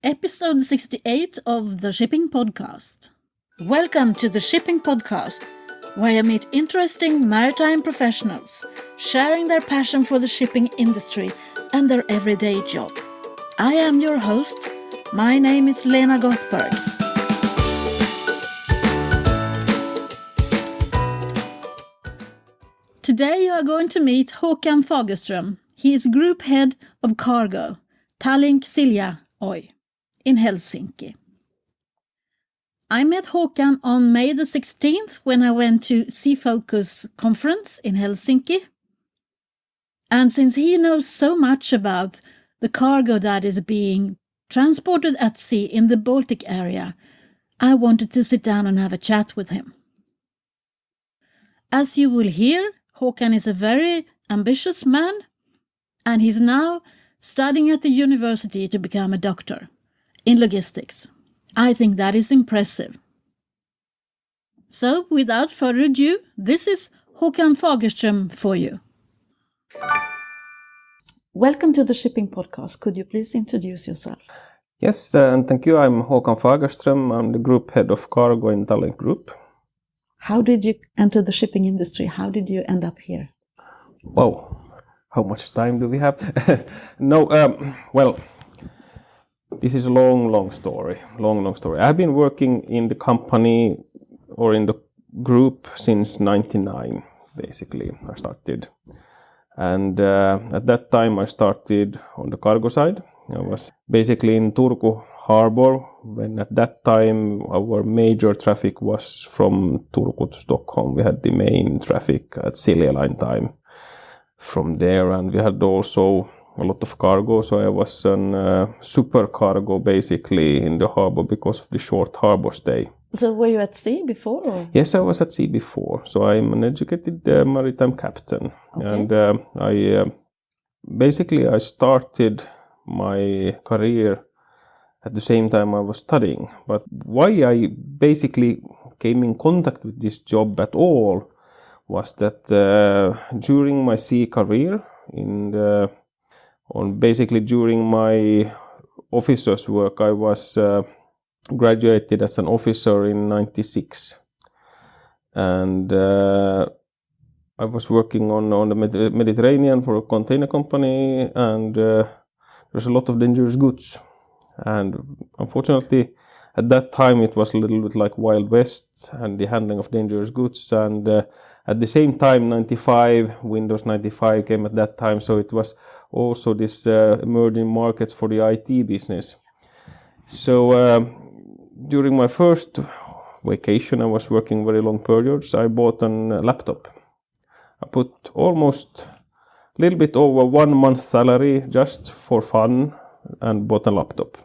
Episode 68 of the Shipping Podcast. Welcome to the Shipping Podcast, where I meet interesting maritime professionals sharing their passion for the shipping industry and their everyday job. I am your host. My name is Lena Gothberg. Today you are going to meet Håkan Fagerström. He is Group Head of Cargo, Tallink Silja Oy, in Helsinki. I met Håkan on May the 16th when I went to Sea Focus conference in Helsinki. And since he knows so much about the cargo that is being transported at sea in the Baltic area, I wanted to sit down and have a chat with him. As you will hear, Håkan is a very ambitious man, and he's now studying at the university to become a doctor in logistics. I think that is impressive. So, without further ado, this is Håkan Fagerström for you. Welcome to the Shipping Podcast. Could you please introduce yourself? Yes, and thank you. I'm Håkan Fagerström. I'm the Group Head of Cargo in Tallink Group. How did you enter the shipping industry? How did you end up here? Wow, how much time do we have? Well, this is a long story. I've been working in the company or in the group since 1999, basically. I started. And at that time I started on the cargo side. I was basically in Turku harbor, when at that time our major traffic was from Turku to Stockholm. We had the main traffic at Silja Line time from there, and we had also a lot of cargo. So I was on super cargo basically in the harbor because of the short harbor stay. So were you at sea before? Or? Yes, I was at sea before. So I'm an educated maritime captain. Okay. And I started my career at the same time I was studying. But why I basically came in contact with this job at all was that during my sea career, during my officer's work, I was graduated as an officer in 96, and I was working on the Mediterranean for a container company, and there's a lot of dangerous goods. And unfortunately, at that time, it was a little bit like Wild West and the handling of dangerous goods. And at the same time, Windows 95 came at that time. So it was also this emerging markets for the IT business. So during my first vacation, I was working very long periods. I bought a laptop. I put almost a little bit over 1 month's salary just for fun and bought a laptop.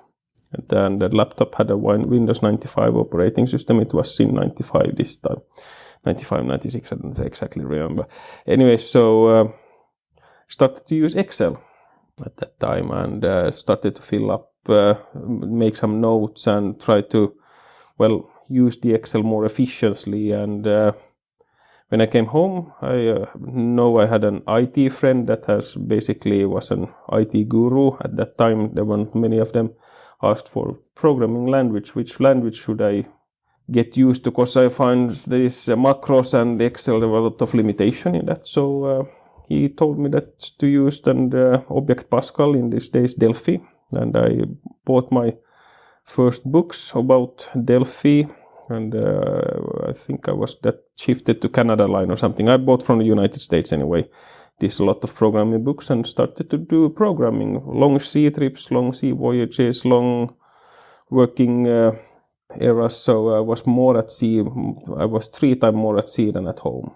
And then the laptop had a Windows 95 operating system. It was in 95 this time. 95, 96, I don't exactly remember. Anyway, so started to use Excel at that time and started to fill up, make some notes and try to, use the Excel more efficiently. And when I came home, I had an IT friend that was an IT guru. At that time, there weren't many of them. Asked for programming language. Which language should I get used to? Because I find this macros and Excel, there were a lot of limitation in that. So he told me that to use Object Pascal, in these days Delphi. And I bought my first books about Delphi. And I think I was that shifted to Canada Line or something. I bought from the United States anyway. Did a lot of programming books and started to do programming. Long sea trips, long sea voyages, long working eras. So I was more at sea. I was 3 times more at sea than at home.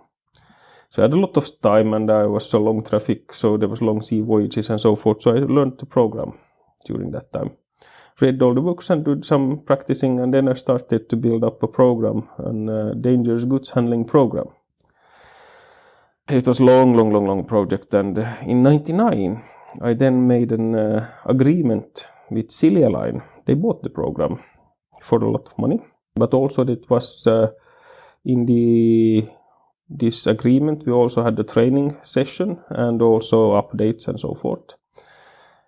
So I had a lot of time and I was so long traffic. So there was long sea voyages and so forth. So I learned to program during that time. Read all the books and did some practicing, and then I started to build up a program, a dangerous goods handling program. It was a long project, and in 99 I then made an agreement with Silja Line. They bought the program for a lot of money, but also it was in this agreement we also had the training session and also updates and so forth.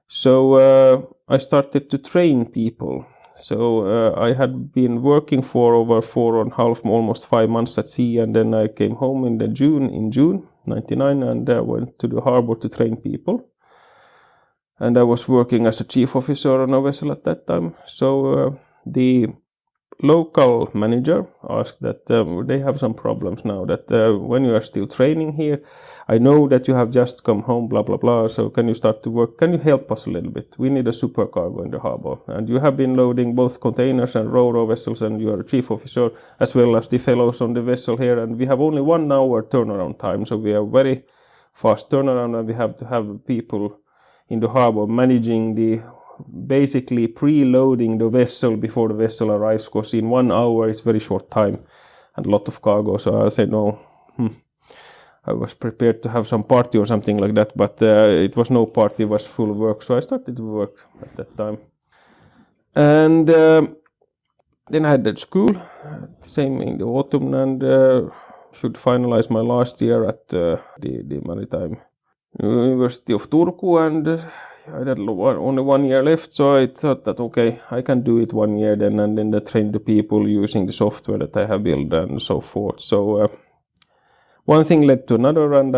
So I started to train people. So I had been working for over 4.5, almost 5 months at sea, and then I came home in June 99, and went to the harbor to train people. And I was working as a chief officer on a vessel at that time. So the local manager asked that they have some problems now, that when you are still training here, I know that you have just come home, blah blah blah, so can you start to work, can you help us a little bit, we need a supercargo in the harbor, and you have been loading both containers and ro-ro vessels, and you are a chief officer as well as the fellows on the vessel here, and we have only 1 hour turnaround time, so we are very fast turnaround, and we have to have people in the harbor managing the basically preloading the vessel before the vessel arrives, because in 1 hour it's very short time and a lot of cargo. So I said no. I was prepared to have some party or something like that, but it was no party, it was full work. So I started to work at that time. And then I had that school, same in the autumn, and should finalize my last year at the Maritime University of Turku, and I had only 1 year left, so I thought that okay, I can do it 1 year then, and then I train the people using the software that I have built and so forth. So one thing led to another, and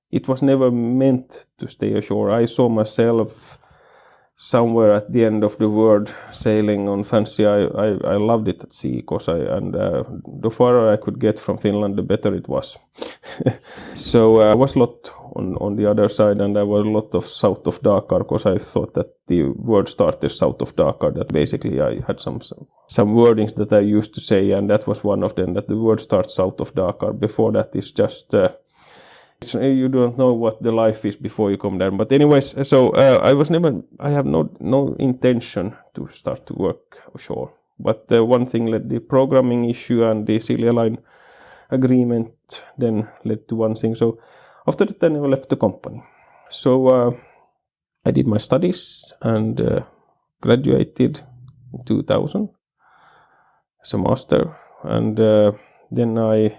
it was never meant to stay ashore. I saw myself somewhere at the end of the world sailing on fancy. I loved it at sea, because the farther I could get from Finland, the better it was. So I was a lot on the other side, and I was a lot of south of Dakkar, because I thought that the word started south of Dakkar, that basically I had some wordings that I used to say, and that was one of them, that the word starts south of Dakkar. Before that is just you don't know what the life is before you come there. But anyways, so I have no intention to start to work ashore. But one thing led, the programming issue and the Silja Line agreement then led to one thing. So after that, I never left the company. So I did my studies and graduated in 2000 as a master, and then I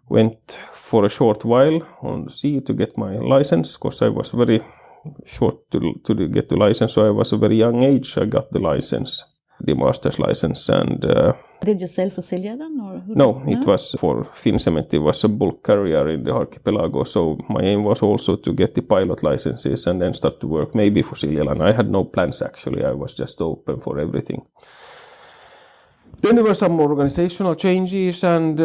went for a short while on the sea to get my license, because I was very short to get the license. So I was a very young age I got the license, the master's license. And did you sail for Silja then? Or no, it was for Fincement. It was a bulk carrier in the archipelago. So my aim was also to get the pilot licenses and then start to work maybe for Silja Line. I had no plans actually. I was just open for everything. Then there were some organizational changes, and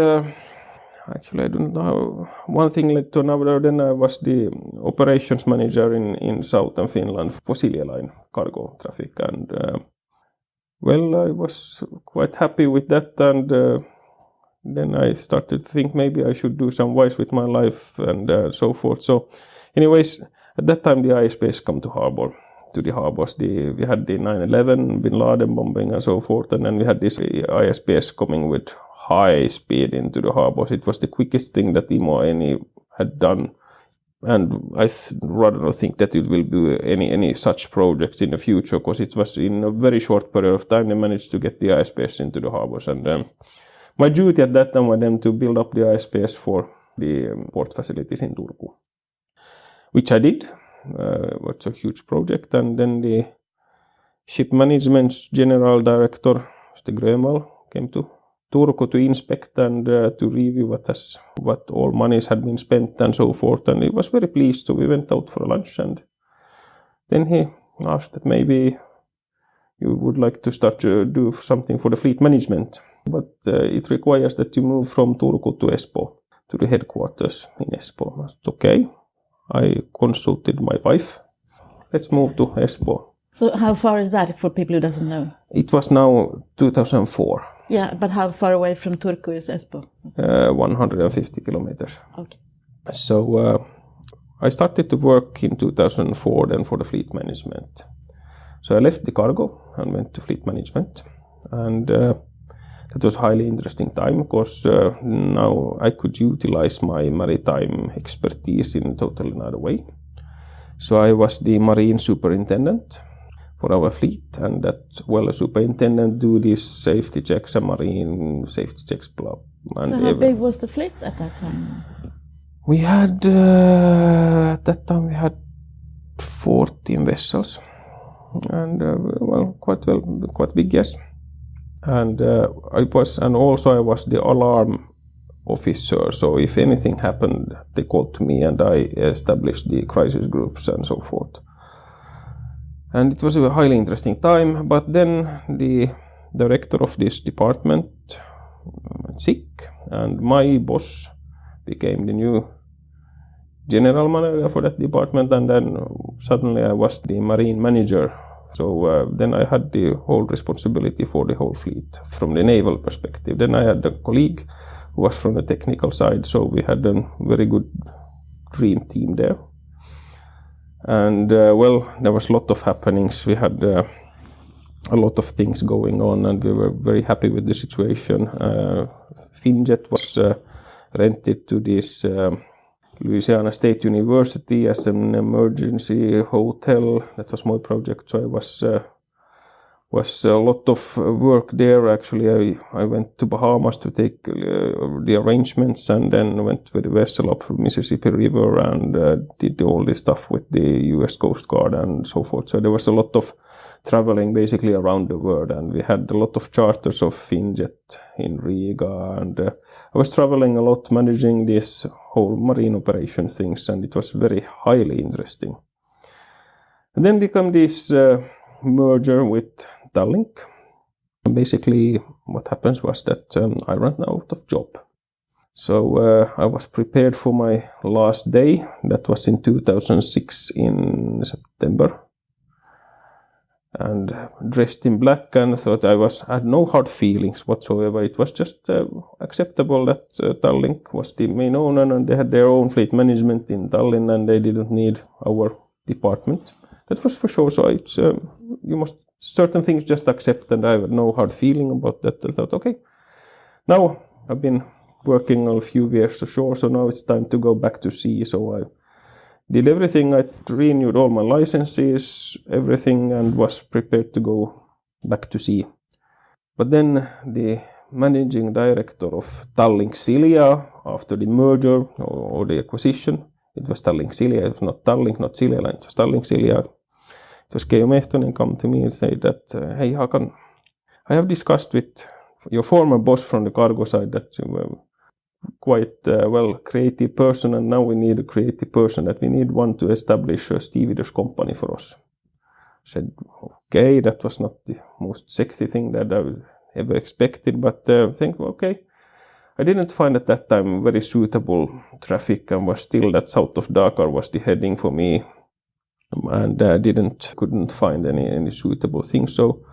actually, I don't know how one thing led to another. Then I was the operations manager in southern Finland for Silja Line cargo traffic, and I was quite happy with that. And then I started to think maybe I should do some wise with my life and so forth. So, anyways, at that time the ISPs come to the harbors. We had the 9/11, Bin Laden bombing and so forth, and then we had this ISPs coming with high speed into the harbors. It was the quickest thing that IMO had done, and I rather not think that it will be any such projects in the future, because it was in a very short period of time they managed to get the ISPs into the harbors. And my duty at that time was then to build up the ISPs for the port facilities in Turku, which I did. It was a huge project, and then the ship management general director, Mr. Grönvall, came to Turku to inspect and to review what all monies had been spent and so forth, and he was very pleased. So we went out for lunch, and then he asked that maybe you would like to start to do something for the fleet management, but it requires that you move from Turku to Espoo, to the headquarters in Espoo. I said, okay. I consulted my wife. Let's move to Espoo. So how far is that for people who doesn't know? It was now 2004. Yeah, but how far away from Turku is Espoo? 150 kilometers. Okay. So I started to work in 2004 then for the fleet management. So I left the cargo and went to fleet management. And it was a highly interesting time, because now I could utilize my maritime expertise in a totally another way. So I was the marine superintendent for our fleet, and that, a superintendent do these safety checks and marine safety checks. And so how big was the fleet at that time? We had, at that time we had 14 vessels, and quite big, yes. And I was the alarm officer, so if anything happened, they called to me, and I established the crisis groups and so forth. And it was a highly interesting time, but then the director of this department went sick, and my boss became the new general manager for that department, and then suddenly I was the marine manager. So then I had the whole responsibility for the whole fleet from the naval perspective. Then I had a colleague who was from the technical side, so we had a very good dream team there. And there was a lot of happenings. We had a lot of things going on, and we were very happy with the situation. Finjet was rented to this Louisiana State University as an emergency hotel. That was my project, so I was a lot of work there. Actually, I went to Bahamas to take the arrangements, and then went with the vessel up the Mississippi River and did all this stuff with the U.S. Coast Guard and so forth. So there was a lot of traveling basically around the world, and we had a lot of charters of Finjet in Riga, and I was traveling a lot, managing this whole marine operation things, and it was very highly interesting. And then became this merger with Tallink. Basically, what happens was that I ran out of job. So I was prepared for my last day. That was in 2006 in September. And dressed in black, and thought I had no hard feelings whatsoever. It was just acceptable that Tallink was the main owner, and they had their own fleet management in Tallinn, and they didn't need our department. That was for sure. So it's you must certain things just accept, and I had no hard feeling about that. I thought, okay, now I've been working a few years ashore, so now it's time to go back to sea. So I did everything. I renewed all my licenses, everything, and was prepared to go back to sea. But then the managing director of Tallink Silja, after the merger or the acquisition, it was Tallink Silja, it was not Tallink, not Silja Line, it was Tallink Silja. It was Keijo Mehtonen come to me and say that, hey Håkan, I have discussed with your former boss from the cargo side that you were quite creative person, and now we need a creative person, that we need one to establish a stevedore company for us. I said, okay, that was not the most sexy thing that I ever expected, but think, okay. I didn't find at that time very suitable traffic, and was still that south of Dakkar was the heading for me, and couldn't find any suitable thing. So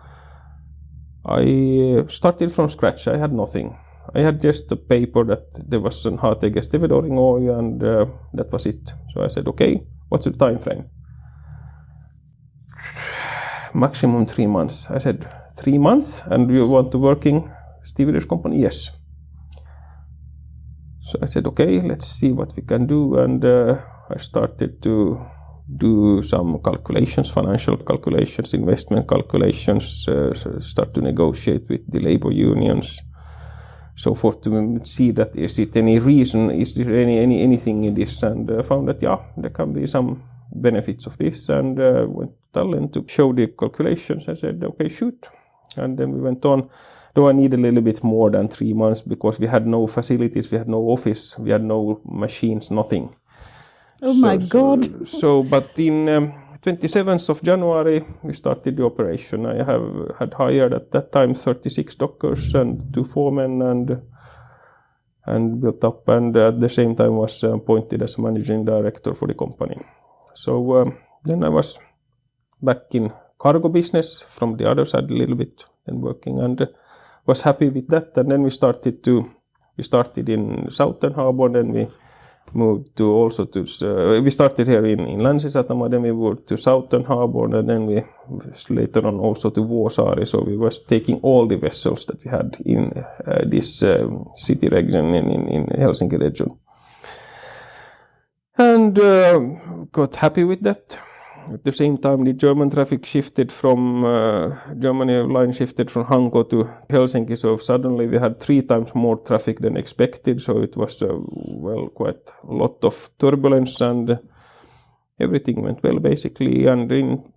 I started from scratch. I had nothing. I had just a paper that there was an HTG stevedoring oil, and that was it. So I said, okay, what's the time frame? Maximum 3 months. I said, 3 months? And you want to work in stevedore company? Yes. So I said, okay, let's see what we can do. And I started to do some calculations, financial calculations, investment calculations, start to negotiate with the labor unions, so forth, to see that is it any reason, is there anything in this, and found that there can be some benefits of this, and went to Tallinn to show the calculations. I said, okay, shoot. And then we went on. Though I needed a little bit more than 3 months, because we had no facilities, we had no office, we had no machines, nothing. My God. But in 27th of January, we started the operation. I had hired at that time 36 dockers and 2 foremen, and built up, and at the same time was appointed as managing director for the company. So then I was back in cargo business from the other side a little bit, and working, and was happy with that. And then we started in Southern Harbour, then we moved to we started here in Länsi-Satama, then we moved to Southern Harbour, and then we later on also to Vuosaari. So we was taking all the vessels that we had in this city region in Helsinki region, and got happy with that. At the same time, the German traffic shifted from Germany line shifted from Hanko to Helsinki. So suddenly we had 3 times more traffic than expected. So it was quite a lot of turbulence, and everything went well basically. And in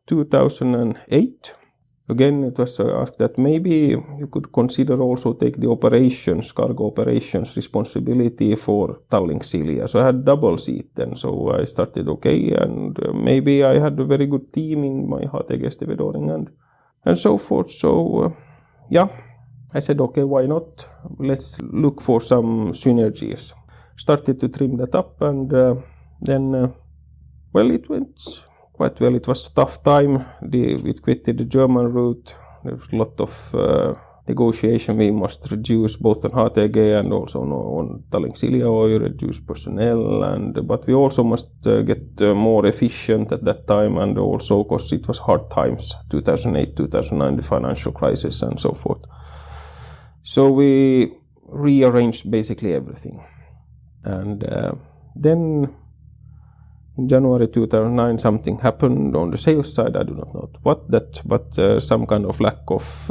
2008, again, it was asked that maybe you could consider also take the operations, cargo operations responsibility for Tallink Silja. So I had double seat then. So I started okay, and maybe I had a very good team in my HTG and so forth. So yeah, I said, okay, why not? Let's look for some synergies. Started to trim that up, and then, well, it went quite well. It was a tough time. We quitted the German route. There was a lot of negotiation. We must reduce both on HTG and also on Tallink Silja Oy, reduce personnel, but we also must get more efficient at that time, and also because it was hard times, 2008, 2009, the financial crisis and so forth. So we rearranged basically everything. And then in January 2009, something happened on the sales side. I do not know but some kind of lack of,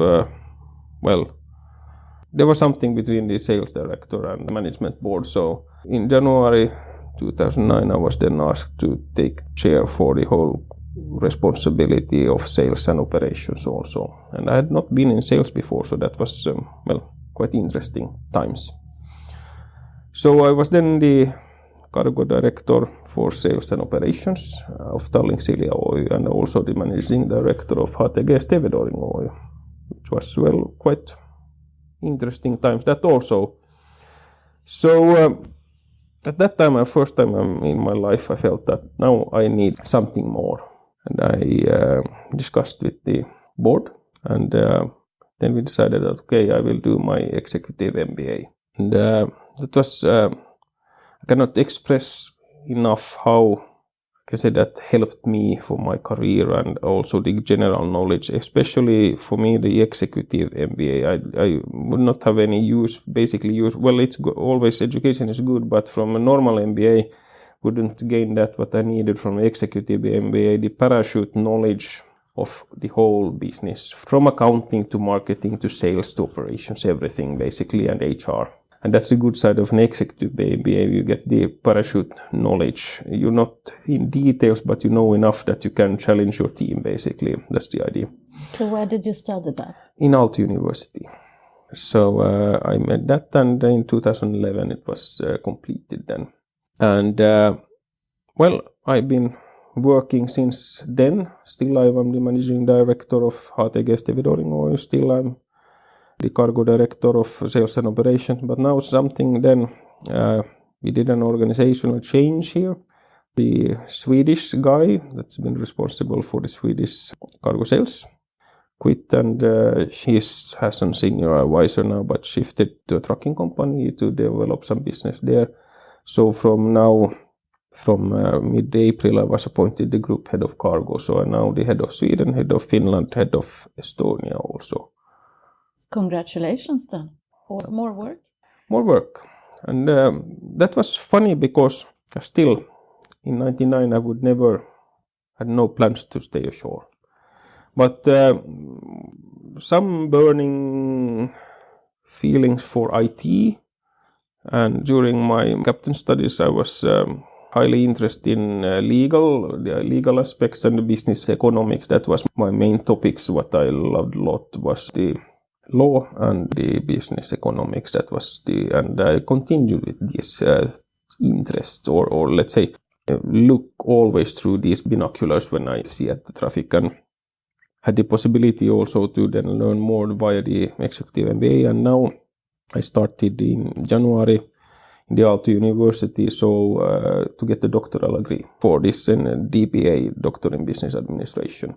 there was something between the sales director and the management board. So in January 2009, I was then asked to take chair for the whole responsibility of sales and operations also. And I had not been in sales before, so that was, quite interesting times. So I was then the cargo director for sales and operations of Tallink Silja Oy, and also the managing director of HTG Oy, which was, quite interesting times that also. So at that time, first time in my life, I felt that now I need something more. And I discussed with the board, and then we decided that, okay, I will do my executive MBA. And that was, I cannot express enough how, I can say, that helped me for my career and also the general knowledge, especially for me, the executive MBA. I would not have any use, always education is good, but from a normal MBA, wouldn't gain that what I needed from executive MBA, the parachute knowledge of the whole business, from accounting to marketing to sales to operations, everything basically, and HR. And that's the good side of an executive MBA. You get the parachute knowledge. You're not in details, but you know enough that you can challenge your team, basically. That's the idea. So where did you study that? In Aalto University. So I made that, and in 2011 it was completed then. And I've been working since then. Still I am the managing director of HTG Oy. Still I'm the cargo director of sales and operations. But now something then, we did an organizational change here. The Swedish guy that's been responsible for the Swedish cargo sales quit, and he has a senior advisor now, but shifted to a trucking company to develop some business there. So from mid-April, I was appointed the group head of cargo. So I'm now the head of Sweden, head of Finland, head of Estonia also. Congratulations then. Or more work? More work. And that was funny because still in 1999 I would never had no plans to stay ashore. But some burning feelings for IT, and during my captain studies I was highly interested in the legal aspects and the business economics. That was my main topics. What I loved a lot was the law and the business economics. And I continued with these interests, or let's say, look always through these binoculars when I see at the traffic, and had the possibility also to then learn more via the executive MBA. And now I started in January in the Aalto University, to get the doctoral degree for this DBA, Doctor in Business Administration.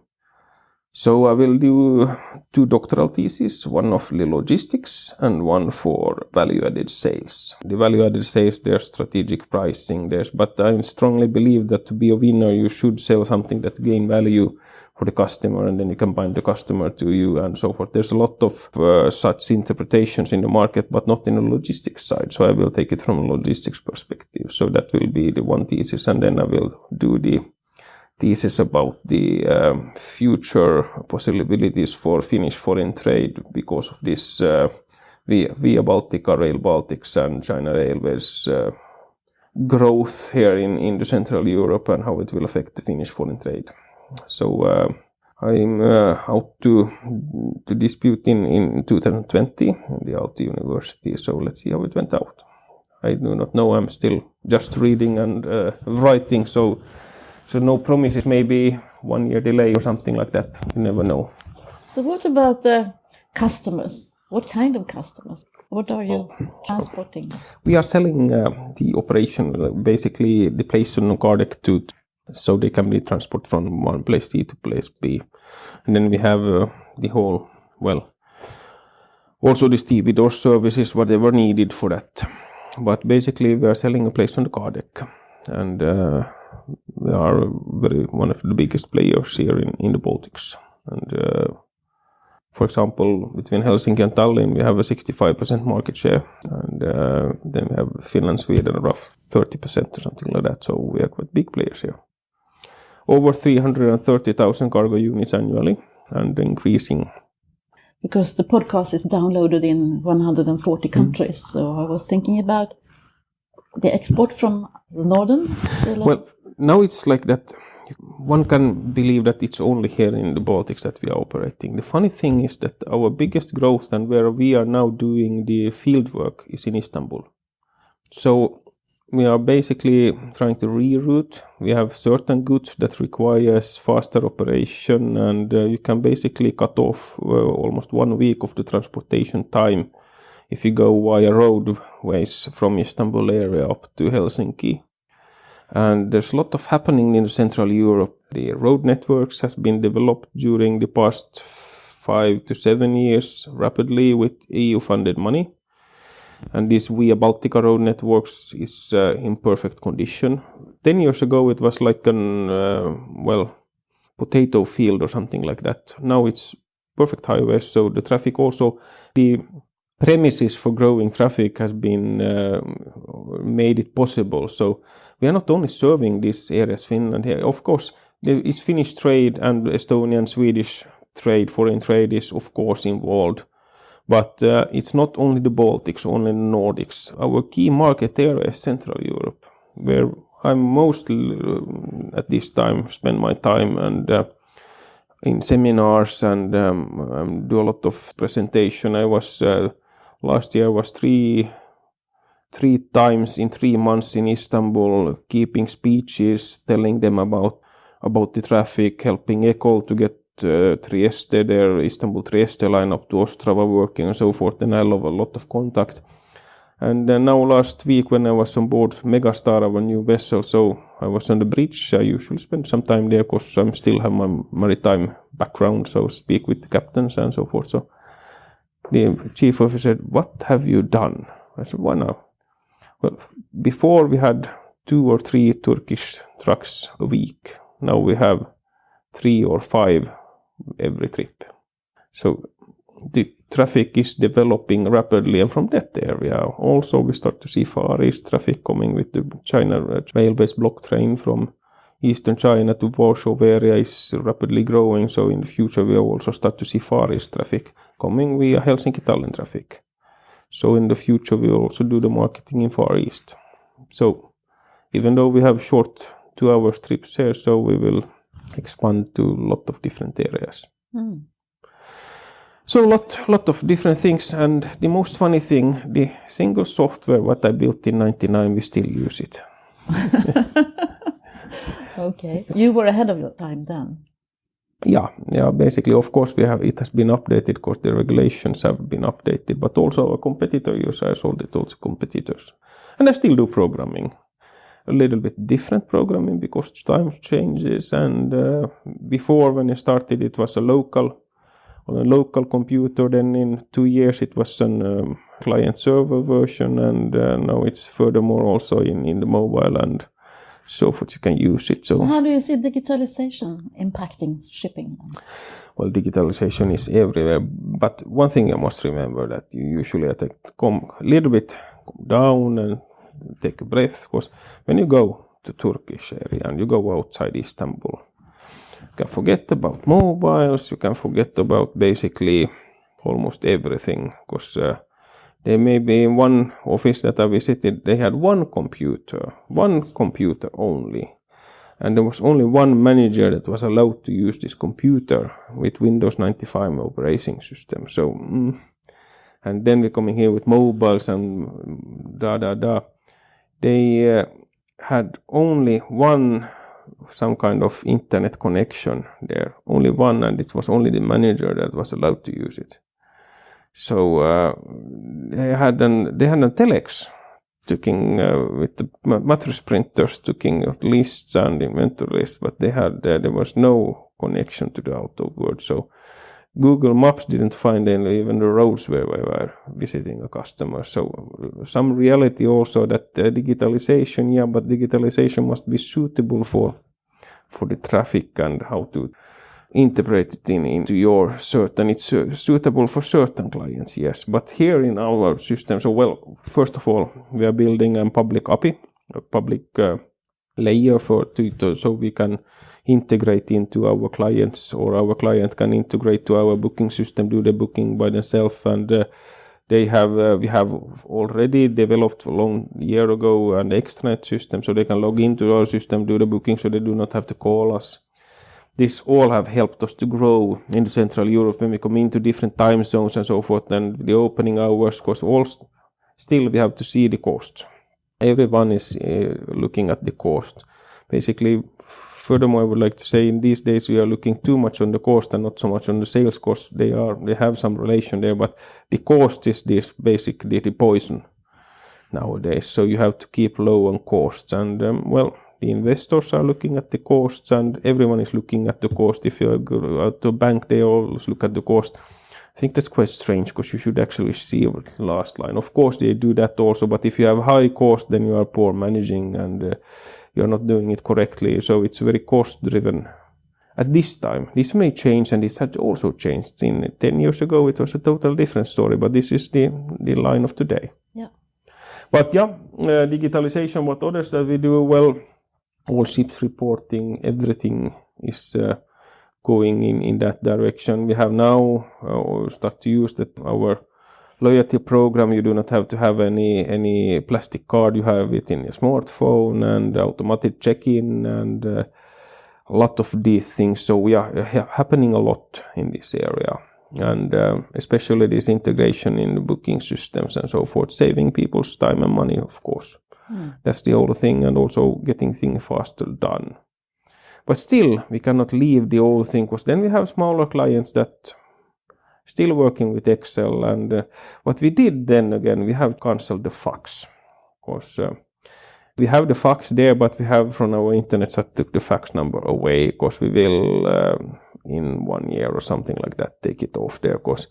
So I will do 2 doctoral theses, one of the logistics and one for value-added sales. The value-added sales, there's strategic pricing, but I strongly believe that to be a winner, you should sell something that gain value for the customer, and then you can bind the customer to you and so forth. There's a lot of such interpretations in the market, but not in the logistics side. So I will take it from a logistics perspective. So that will be the one thesis, and then I will do the thesis about the future possibilities for Finnish foreign trade because of this Via Baltica, Rail Baltics and China Railways growth here in the Central Europe and how it will affect the Finnish foreign trade. So I'm out to dispute in 2020 in the Aalto University. So let's see how it went out. I do not know. I'm still just reading and writing. So no promises. Maybe 1 year delay or something like that. You never know. So what about the customers? What kind of customers? What are you transporting? We are selling the operation, basically the place on the car deck so they can be transported from one place C to place B. And then we have the whole, also the stevedore services, whatever needed for that. But basically we are selling a place on the car deck. And we are one of the biggest players here in the Baltics. And for example, between Helsinki and Tallinn, we have a 65% market share. And then we have Finland, Sweden, rough 30% or something like that. So we are quite big players here. Over 330,000 cargo units annually and increasing. Because the podcast is downloaded in 140 countries. So I was thinking about the export from the northern. Well, now it's like that. One can believe that it's only here in the Baltics that we are operating. The funny thing is that our biggest growth and where we are now doing the field work is in Istanbul. So we are basically trying to reroute. We have certain goods that requires faster operation, and you can basically cut off almost 1 week of the transportation time if you go via roadways from Istanbul area up to Helsinki. And there's a lot of happening in Central Europe. The road networks has been developed during the past 5 to 7 years rapidly with EU-funded money. And this Via Baltica road networks is in perfect condition. 10 years ago it was like an, potato field or something like that. Now it's perfect highways, so the traffic also, the premises for growing traffic has been made it possible. So we are not only serving these areas, Finland here. Of course, there is Finnish trade and Estonian, Swedish trade, foreign trade is of course involved. But it's not only the Baltics, only the Nordics. Our key market area is Central Europe, where I'm mostly at this time spend my time and in seminars and do a lot of presentation. I was last year was three times in 3 months in Istanbul, keeping speeches, telling them about the traffic, helping ECOL to get Trieste, their Istanbul-Trieste line up to Ostrava working and so forth, and I love a lot of contact. And now last week when I was on board Megastar, our new vessel, so I was on the bridge. I usually spend some time there because I still have my maritime background, so speak with the captains and so forth. So the chief officer said, "What have you done?" I said, "Why now?" Well, before we had 2 or 3 Turkish trucks a week. Now we have 3 or 5 every trip. So the traffic is developing rapidly, and from that area also we start to see Far East traffic coming with the China Railways block train from Eastern China to Warsaw area is rapidly growing. So in the future we also start to see Far East traffic coming via Helsinki-Tallinn traffic. So in the future we also do the marketing in Far East. So even though we have short 2 hours trips here, so we will expand to a lot of different areas. So lot of different things, and the most funny thing, the single software what I built in 99, we still use it. Okay, you were ahead of your time then. Yeah. Basically, of course, it has been updated because the regulations have been updated, but also our competitors, I sold it to competitors, and I still do programming. A little bit different programming because time changes, and before when I started it was on a local computer, then in 2 years it was a client server version, and now it's furthermore also in the mobile and so forth, you can use it. So how do you see digitalization impacting shipping? Well, digitalization is everywhere, but one thing you must remember that you usually come a little bit down and take a breath, because when you go to Turkish area and you go outside Istanbul, you can forget about mobiles, you can forget about basically almost everything, because There may be in one office that I visited, they had one computer only. And there was only one manager that was allowed to use this computer with Windows 95 operating system. So, and then we're coming here with mobiles and They had only one, some kind of internet connection there. Only one, and it was only the manager that was allowed to use it. So they had a telex taking with the mattress printers, taking lists and inventory lists, but there was no connection to the outer world. So Google Maps didn't find even the roads where we were visiting a customer. So some reality also that digitalization, but digitalization must be suitable for the traffic and how to integrate it into your certain. It's suitable for certain clients, yes. But here in our system, first of all, we are building a public API, a public layer so we can integrate into our clients, or our client can integrate to our booking system, do the booking by themselves, and we have already developed a long year ago an extranet system, so they can log into our system, do the booking, so they do not have to call us. This all have helped us to grow in Central Europe when we come into different time zones and so forth, and the opening hours, because still we have to see the cost. Everyone is looking at the cost. Basically, furthermore, I would like to say in these days we are looking too much on the cost and not so much on the sales cost. They have some relation there, but the cost is basically the poison nowadays. So you have to keep low on costs, and the investors are looking at the costs, and everyone is looking at the cost. If you go out to a bank, they always look at the cost. I think that's quite strange, because you should actually see the last line. Of course, they do that also, but if you have high cost, then you are poor managing and you're not doing it correctly. So it's very cost-driven at this time. This may change, and this had also changed. 10 years ago, it was a total different story, but this is the line of today. Yeah. But digitalization, what others that we do, all ships reporting, everything is going in that direction. We have now start to use our loyalty program. You do not have to have any plastic card. You have it in your smartphone, and automatic check-in, and a lot of these things. So we are happening a lot in this area, and especially this integration in the booking systems and so forth, saving people's time and money, of course. That's the whole thing, and also getting things faster done. But still, we cannot leave the old thing, because then we have smaller clients that still working with Excel. And what we did then again, we have cancelled the fax. Because we have the fax there, but we have from our internet site took the fax number away, because we will in 1 year or something like that take it off there, because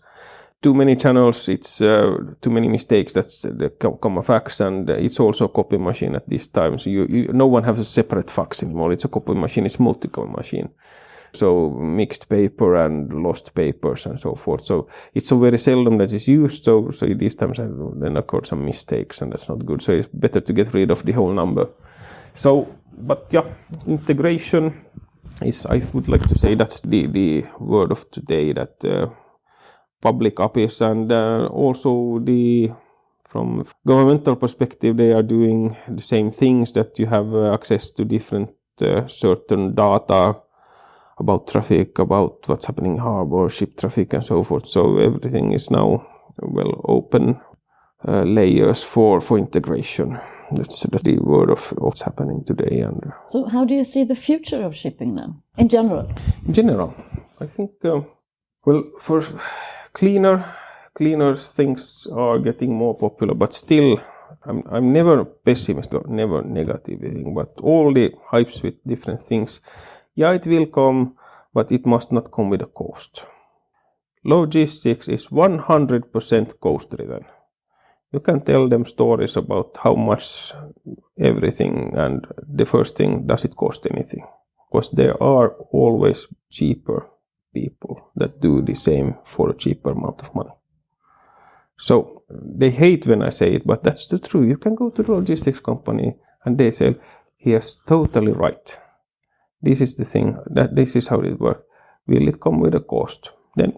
too many channels, it's too many mistakes. That's the common fax, and it's also a copy machine at this time. So no one has a separate fax anymore. It's a copy machine. It's multi-copy machine. So mixed paper and lost papers and so forth. So it's so very seldom that it's used. So these times then occurred some mistakes, and that's not good. So it's better to get rid of the whole number. So, but integration is, I would like to say, that's the word of today, that public APIs, and also from governmental perspective, they are doing the same things, that you have access to different certain data about traffic, about what's happening in harbor, ship traffic, and so forth. So everything is now open layers for integration. That's the word of what's happening today. And so how do you see the future of shipping then, in general? In general, I think, for cleaner things are getting more popular, but still, I'm never pessimist or never negative thing, but all the hypes with different things, it will come, but it must not come with a cost. Logistics is 100% cost driven. You can tell them stories about how much everything, and the first thing, does it cost anything? Because there are always cheaper people that do the same for a cheaper amount of money. So they hate when I say it, but that's the truth. You can go to the logistics company and they say, he is totally right. This is the thing, that this is how it works. Will it come with a cost? Then,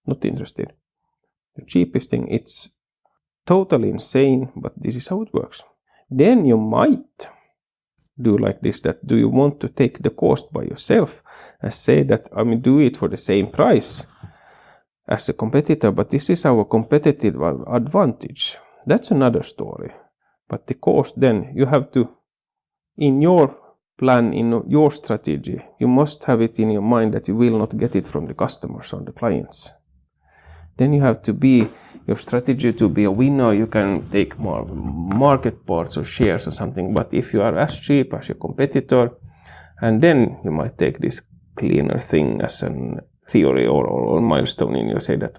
not interested. The cheapest thing, it's totally insane, but this is how it works. Then you might do like this, that do you want to take the cost by yourself and say that, do it for the same price as a competitor, but this is our competitive advantage. That's another story. But the cost, then you have to, in your plan, in your strategy, you must have it in your mind that you will not get it from the customers or the clients. Then you have to be, your strategy to be a winner, you can take more market parts or shares or something, but if you are as cheap as your competitor, and then you might take this cleaner thing as a theory or milestone in you, say that,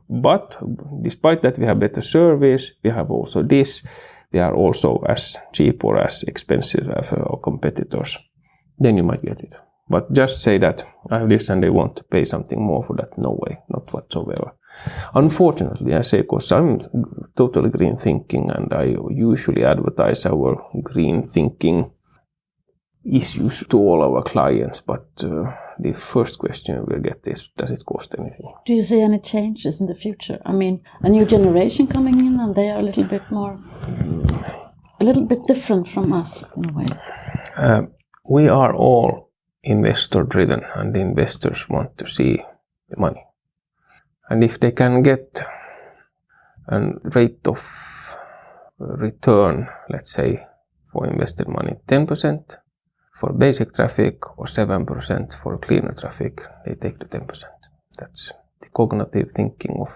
but despite that we have better service, we have also this, we are also as cheap or as expensive as our competitors, then you might get it. But just say that I have this and they want to pay something more for that, no way, not whatsoever. Unfortunately, I say, because I'm totally green thinking and I usually advertise our green thinking issues to all our clients, but the first question we'll get is, does it cost anything? Do you see any changes in the future? A new generation coming in and they are a little bit different from us in a way. We are all investor driven and the investors want to see the money. And if they can get a rate of return, let's say, for invested money, 10% for basic traffic or 7% for cleaner traffic, they take the 10%. That's the cognitive thinking of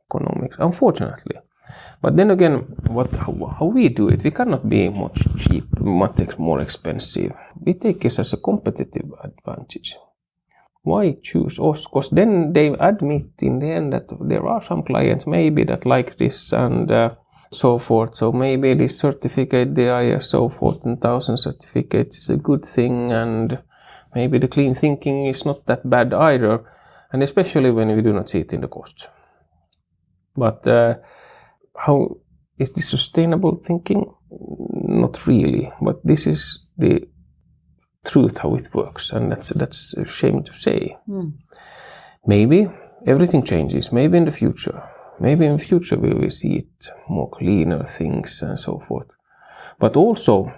economics, unfortunately. But then again, how we do it, we cannot be much more expensive. We take this as a competitive advantage. Why choose us? Because then they admit in the end that there are some clients maybe that like this and so forth. So maybe this certificate, the ISO 14000 certificate is a good thing, and maybe the clean thinking is not that bad either. And especially when we do not see it in the costs. But how is this sustainable thinking? Not really. But this is the truth how it works, and that's a shame to say. Maybe everything changes. Maybe in the future we will see it more cleaner things and so forth. But also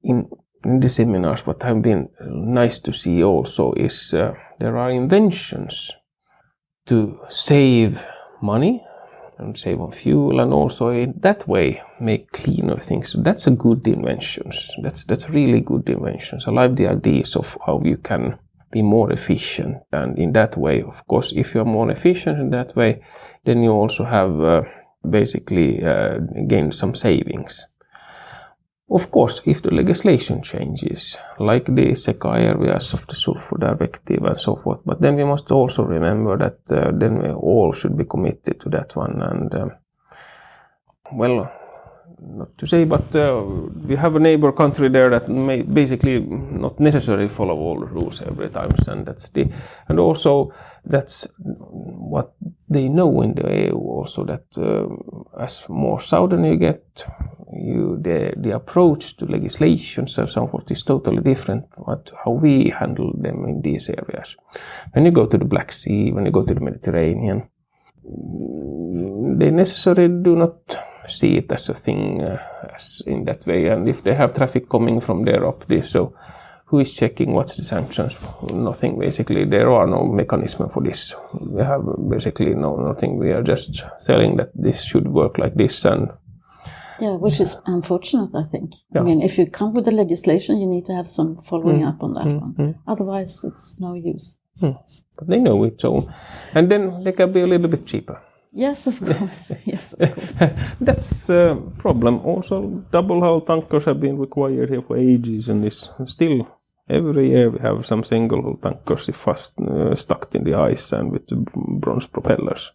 in the seminars, what have been nice to see also is there are inventions to save money and save on fuel, and also in that way make cleaner things. That's a good inventions. That's really good inventions. I like the ideas of how you can be more efficient, and in that way, of course, if you are more efficient in that way, then you also have basically gained some savings. Of course, if the legislation changes, like the SECA areas of the sulfur directive and so forth, but then we must also remember that then we all should be committed to that one. And well, not to say, but we have a neighbor country there that may basically not necessarily follow all the rules every time, and also that's what they know in the EU also, that as more southern you get, the approach to legislations and so forth is totally different but how we handle them in these areas. When you go to the Black Sea, when you go to the Mediterranean, they necessarily do not see it as a thing as in that way, and if they have traffic coming from there up this, so who is checking what's the sanctions? Nothing, basically. There are no mechanism for this. We have basically nothing. We are just telling that this should work like this, and which is unfortunate, I think. Yeah. If you come with the legislation, you need to have some following up on that one. Otherwise, it's no use. But they know it, so, and then they can be a little bit cheaper. Yes, of course. Yes, of course. That's a problem. Also, double hull tankers have been required here for ages, and is still every year we have some single hull tankers stuck in the ice and with the bronze propellers.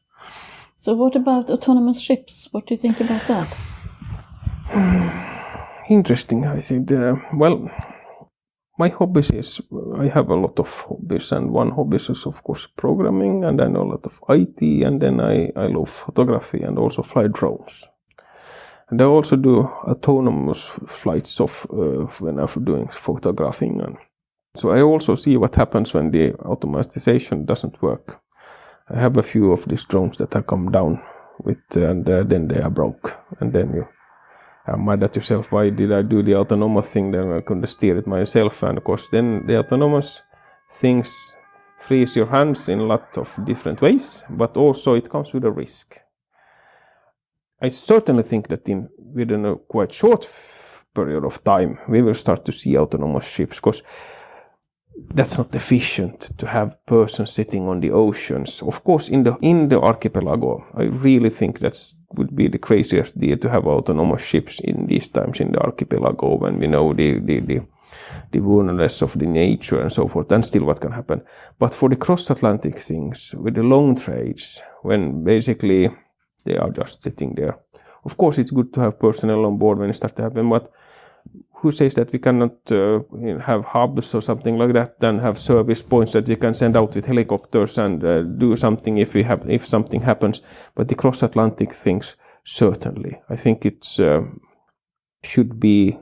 So, what about autonomous ships? What do you think about that? Interesting, I think. Well, my hobbies is, I have a lot of hobbies, and one hobby is of course programming, and I know a lot of IT, and then I love photography and also fly drones. And I also do autonomous flights of when I'm doing photographing, and so I also see what happens when the automatization doesn't work. I have a few of these drones that have come down and then they are broke, and then you are mad at yourself. Why did I do the autonomous thing? Then I couldn't steer it myself, and of course then the autonomous things frees your hands in a lot of different ways, but also it comes with a risk. I certainly think that within a quite short period of time we will start to see autonomous ships, because that's not efficient to have persons sitting on the oceans. Of course, in the archipelago, I really think that would be the craziest idea to have autonomous ships in these times in the archipelago, when we know the vulnerableness of the nature and so forth, and still what can happen. But for the cross-Atlantic things, with the long trades, when basically they are just sitting there, of course it's good to have personnel on board when it starts to happen, but who says that we cannot have hubs or something like that, and have service points that we can send out with helicopters and do something if something happens? But the cross-Atlantic things, certainly, I think it should be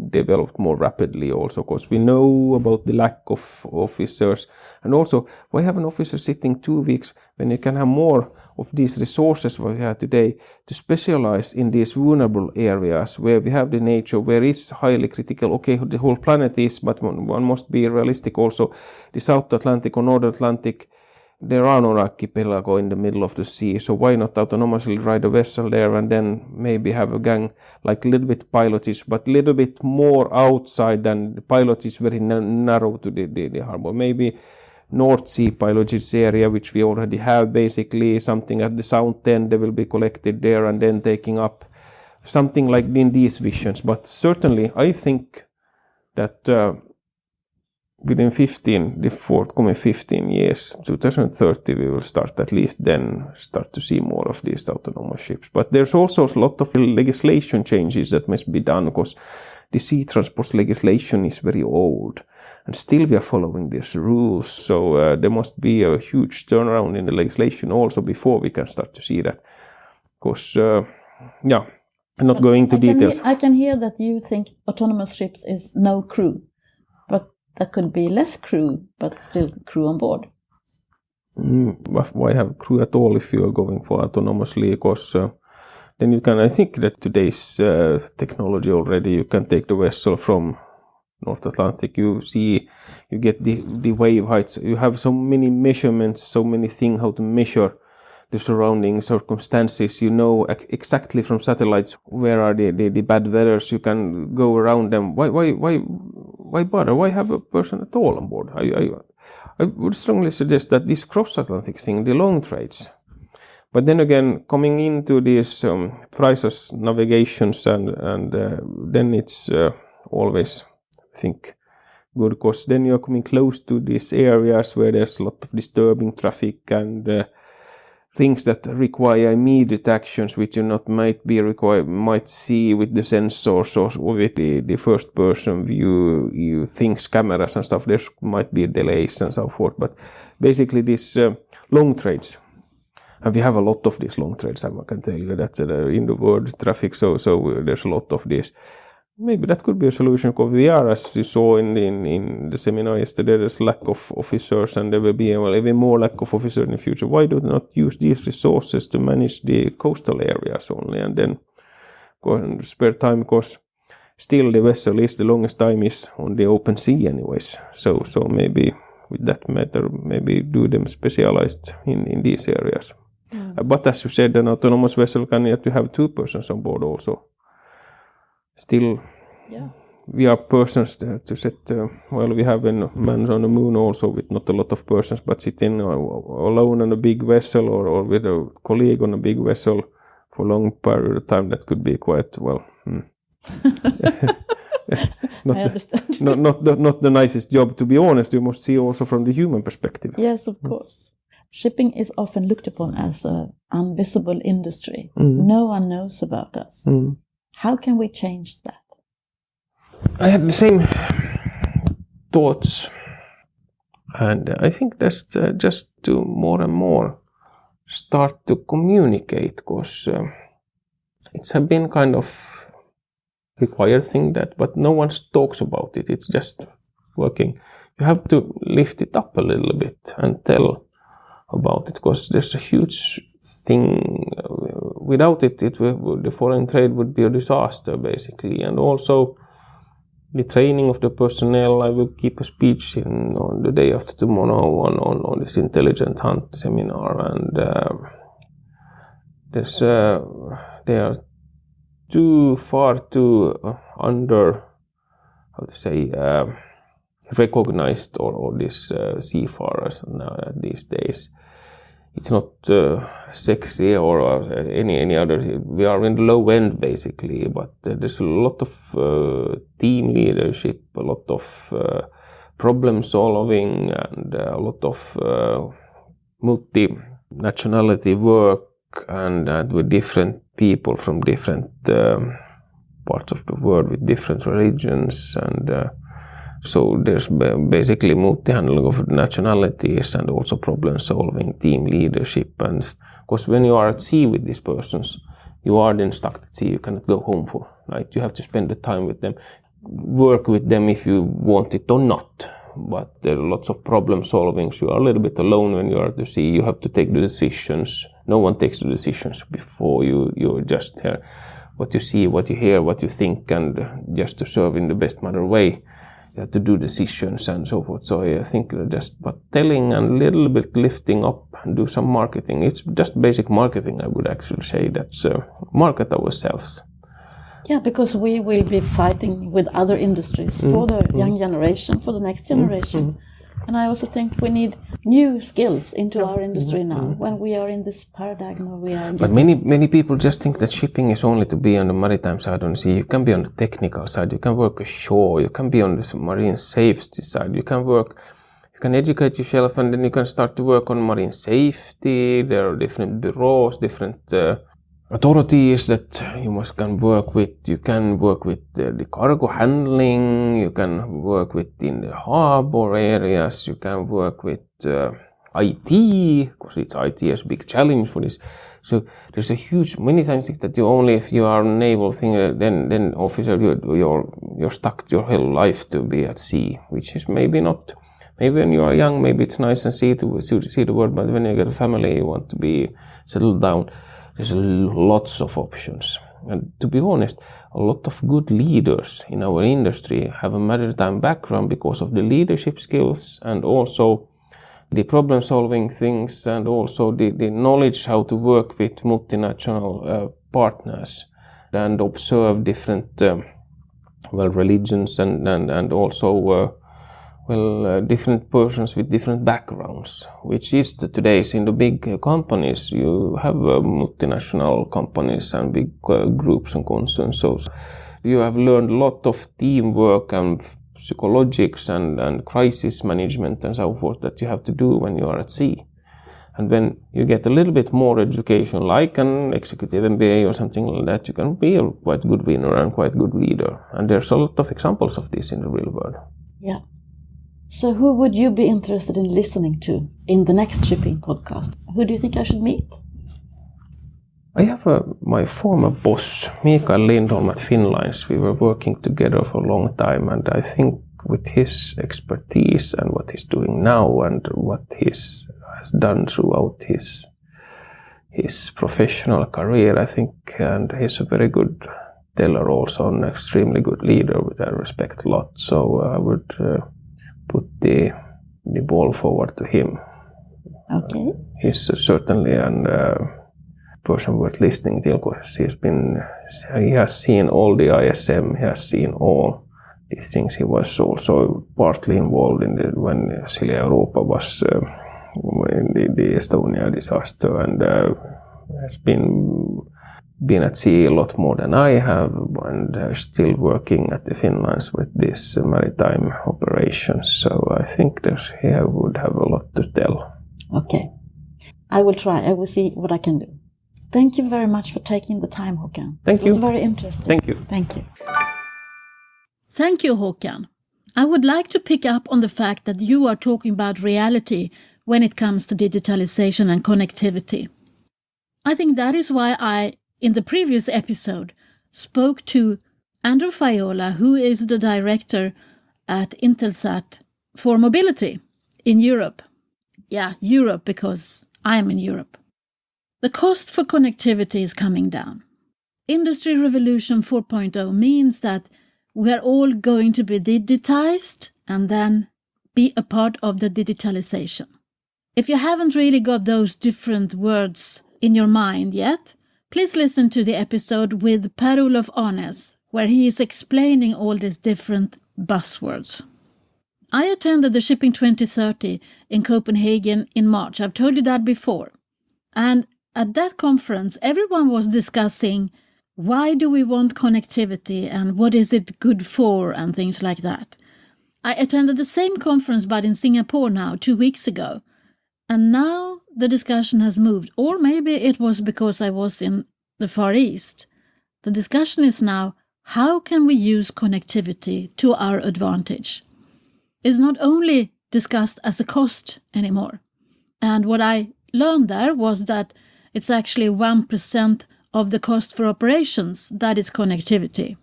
developed more rapidly also, because we know about the lack of officers, and also why have an officer sitting 2 weeks when you can have more of these resources what we have today to specialize in these vulnerable areas where we have the nature, where it's highly critical. Okay, the whole planet is, but one must be realistic also. The South Atlantic or North Atlantic, there are no archipelago in the middle of the sea, so why not autonomously ride a vessel there and then maybe have a gang, like a little bit pilotage, but a little bit more outside than the pilot is very narrow to the harbor. Maybe North Sea pilotage area, which we already have, basically something at the south end, they will be collected there and then taking up something like in these visions. But certainly I think that within the forthcoming 15 years, 2030, we will start to see more of these autonomous ships. But there's also a lot of legislation changes that must be done, because the sea transport legislation is very old, and still we are following these rules. So there must be a huge turnaround in the legislation also before we can start to see that. Because, I'm not going into details. I can hear that you think autonomous ships is no crew, but there could be less crew, but still crew on board. Why have crew at all if you are going for autonomously? Because then you can, I think that today's technology already, you can take the vessel from North Atlantic, you get the wave heights, you have so many measurements, so many things how to measure the surrounding circumstances. You know exactly from satellites where are the bad weathers, you can go around them. Why bother? Why have a person at all on board? I would strongly suggest that this cross-Atlantic thing, the long trades. But then again, coming into these priceless navigations, and then it's always, I think, good, because then you're coming close to these areas where there's a lot of disturbing traffic and things that require immediate actions, which you might see with the sensors or with the first person view things, cameras and stuff. There might be delays and so forth. But basically these long trades, and we have a lot of these long trades, I can tell you that in the world traffic, so there's a lot of this. Maybe that could be a solution, because we are, as you saw in the seminar yesterday, there's lack of officers, and there will be even more lack of officers in the future. Why do not use these resources to manage the coastal areas only, and then go and spare time, because still the vessel is the longest time is on the open sea anyways. So maybe with that matter, maybe do them specialized in these areas. But as you said, an autonomous vessel can you have 2 persons on board also. Still, we are persons to set. We have a man on the moon also with not a lot of persons, but sitting alone on a big vessel or with a colleague on a big vessel for a long period of time. That could be quite not the nicest job, to be honest. You must see also from the human perspective. Yes, of course. Shipping is often looked upon as an invisible industry. No one knows about us. How can we change that? I had the same thoughts, and I think that's just to more and more start to communicate, because it's been kind of required thing but no one talks about it. It's just working. You have to lift it up a little bit and tell about it, because there's a huge thing without it, the foreign trade would be a disaster, basically. And also the training of the personnel. I will keep a speech on the day after tomorrow on this intelligent hunt seminar, and they are too under, how to say, recognized, or these seafarers now these days. It's not sexy or any other. We are in the low end, basically, but there's a lot of team leadership, a lot of problem solving, and a lot of multi-nationality work, and with different people from different parts of the world with different religions, and so there's basically multi-handling of nationalities and also problem-solving, team leadership. And because when you are at sea with these persons, you are then stuck at sea. You cannot go home for, right? You have to spend the time with them, work with them if you want it or not. But there are lots of problem-solving. So you are a little bit alone when you are at the sea. You have to take the decisions. No one takes the decisions before you. You're just here. What you see, what you hear, what you think, and just to serve in the best manner way. You have to do decisions and so forth. So I think just but telling and a little bit lifting up and do some marketing. It's just basic marketing, I would actually say. That's market ourselves. Yeah, because we will be fighting with other industries for the young generation, for the next generation. And I also think we need new skills into our industry now, when we are in this paradigm where we are. But many people just think that shipping is only to be on the maritime side on the sea. You can be on the technical side, you can work ashore, you can be on the marine safety side, you can educate yourself, and then you can start to work on marine safety. There are different bureaus, different authorities that you can work with. You can work with the cargo handling, you can work with in the harbor areas, you can work with IT, because IT is a big challenge for this. So there's a huge, many times that you only, if you are a naval thing, then officer, you're stuck your whole life to be at sea, which is maybe not. Maybe when you are young, maybe it's nice and see the world, but when you get a family, you want to be settled down. There's lots of options. And to be honest, a lot of good leaders in our industry have a maritime background because of the leadership skills, and also the problem solving things, and also the knowledge how to work with multinational partners and observe different religions and also different persons with different backgrounds, which is today's in the big companies. You have multinational companies and big groups and concerns. So you have learned a lot of teamwork and psychologics and crisis management and so forth that you have to do when you are at sea. And when you get a little bit more education, like an executive MBA or something like that, you can be a quite good winner and quite good leader. And there's a lot of examples of this in the real world. Yeah. So who would you be interested in listening to in the next shipping podcast? Who do you think I should meet? I have my former boss, Mikael Lindholm at Finnish. We were working together for a long time, and I think with his expertise and what he's doing now and what he has done throughout his professional career, I think, and he's a very good teller also, an extremely good leader, which I respect a lot. So I would put the ball forward to him. Okay. He's certainly a person worth listening to, because he has seen all the ISM, he has seen all these things. He was also partly involved in when Silja Europa was in the Estonia disaster, and has been at sea a lot more than I have, and still working at the Finlands with this maritime operations. So I think that he would have a lot to tell. Okay. I will try. I will see what I can do. Thank you very much for taking the time, Håkan. Thank you. It was very interesting. Thank you. Thank you. Thank you, Håkan. I would like to pick up on the fact that you are talking about reality when it comes to digitalization and connectivity. I think that is why I, in the previous episode, spoke to Andrew Faiola, who is the director at Intelsat for mobility in Europe. Yeah, Europe, because I'm in Europe. The cost for connectivity is coming down. Industry Revolution 4.0 means that we are all going to be digitized and then be a part of the digitalization. If you haven't really got those different words in your mind yet, please listen to the episode with Per-Olof Arnes, where he is explaining all these different buzzwords. I attended the Shipping 2030 in Copenhagen in March. I've told you that before. And at that conference, everyone was discussing why do we want connectivity and what is it good for and things like that. I attended the same conference but in Singapore now 2 weeks ago. And now the discussion has moved. Or maybe it was because I was in the Far East. The discussion is now, how can we use connectivity to our advantage? It's not only discussed as a cost anymore. And what I learned there was that it's actually 1% of the cost for operations that is connectivity.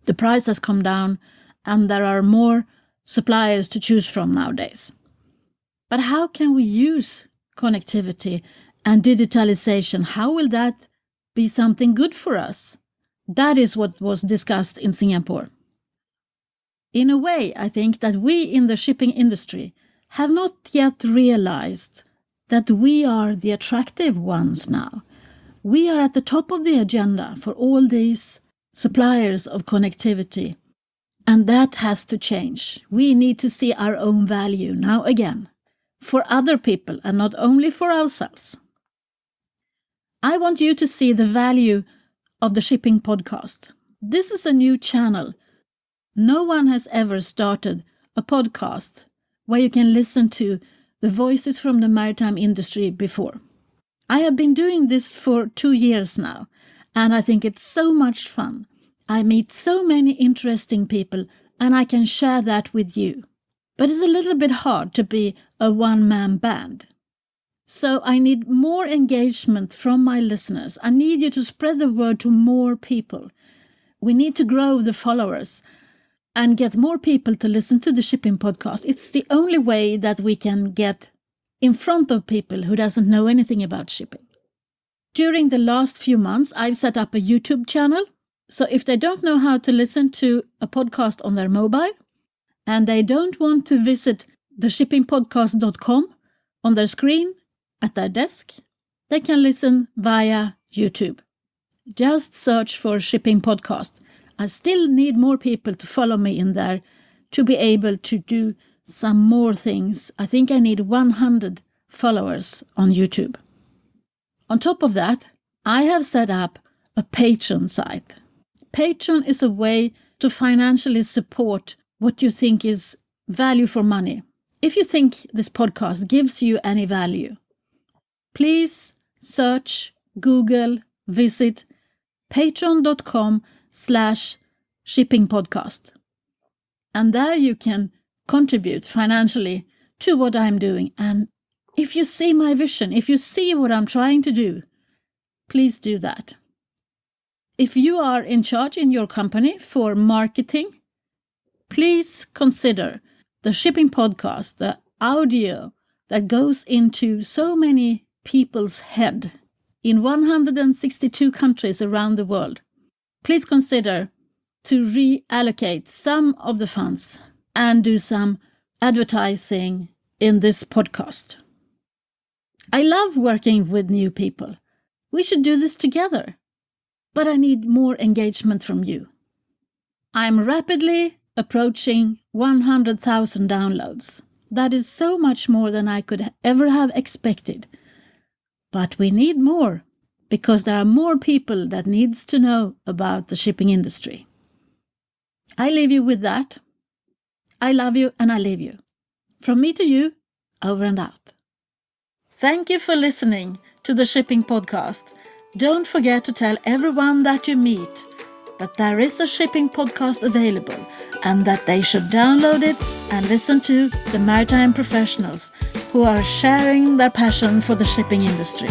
The price has come down and there are more suppliers to choose from nowadays. But how can we use connectivity and digitalization? How will that be something good for us? That is what was discussed in Singapore. In a way, I think that we in the shipping industry have not yet realized that we are the attractive ones now. We are at the top of the agenda for all these suppliers of connectivity. And that has to change. We need to see our own value now again, for other people and not only for ourselves. I want you to see the value of the Shipping Podcast. This is a new channel. No one has ever started a podcast where you can listen to the voices from the maritime industry before. I have been doing this for 2 years now, and I think it's so much fun. I meet so many interesting people, and I can share that with you. But it's a little bit hard to be a one-man band. So I need more engagement from my listeners. I need you to spread the word to more people. We need to grow the followers and get more people to listen to the Shipping Podcast. It's the only way that we can get in front of people who doesn't know anything about shipping. During the last few months, I've set up a YouTube channel. So if they don't know how to listen to a podcast on their mobile, and they don't want to visit theshippingpodcast.com on their screen at their desk, they can listen via YouTube. Just search for Shipping Podcast. I still need more people to follow me in there to be able to do some more things. I think I need 100 followers on YouTube. On top of that, I have set up a Patreon site. Patreon is a way to financially support what you think is value for money. If you think this podcast gives you any value, please search, Google, visit patreon.com/shippingpodcast. And there you can contribute financially to what I'm doing. And if you see my vision, if you see what I'm trying to do, please do that. If you are in charge in your company for marketing, please consider the Shipping Podcast, the audio that goes into so many people's head in 162 countries around the world. Please consider to reallocate some of the funds and do some advertising in this podcast. I love working with new people. We should do this together. But I need more engagement from you. I'm rapidly approaching 100,000 downloads. That is so much more than I could ever have expected. But we need more, because there are more people that needs to know about the shipping industry. I leave you with that. I love you and I leave you. From me to you, over and out. Thank you for listening to the Shipping Podcast. Don't forget to tell everyone that you meet that there is a Shipping Podcast available and that they should download it and listen to the maritime professionals who are sharing their passion for the shipping industry.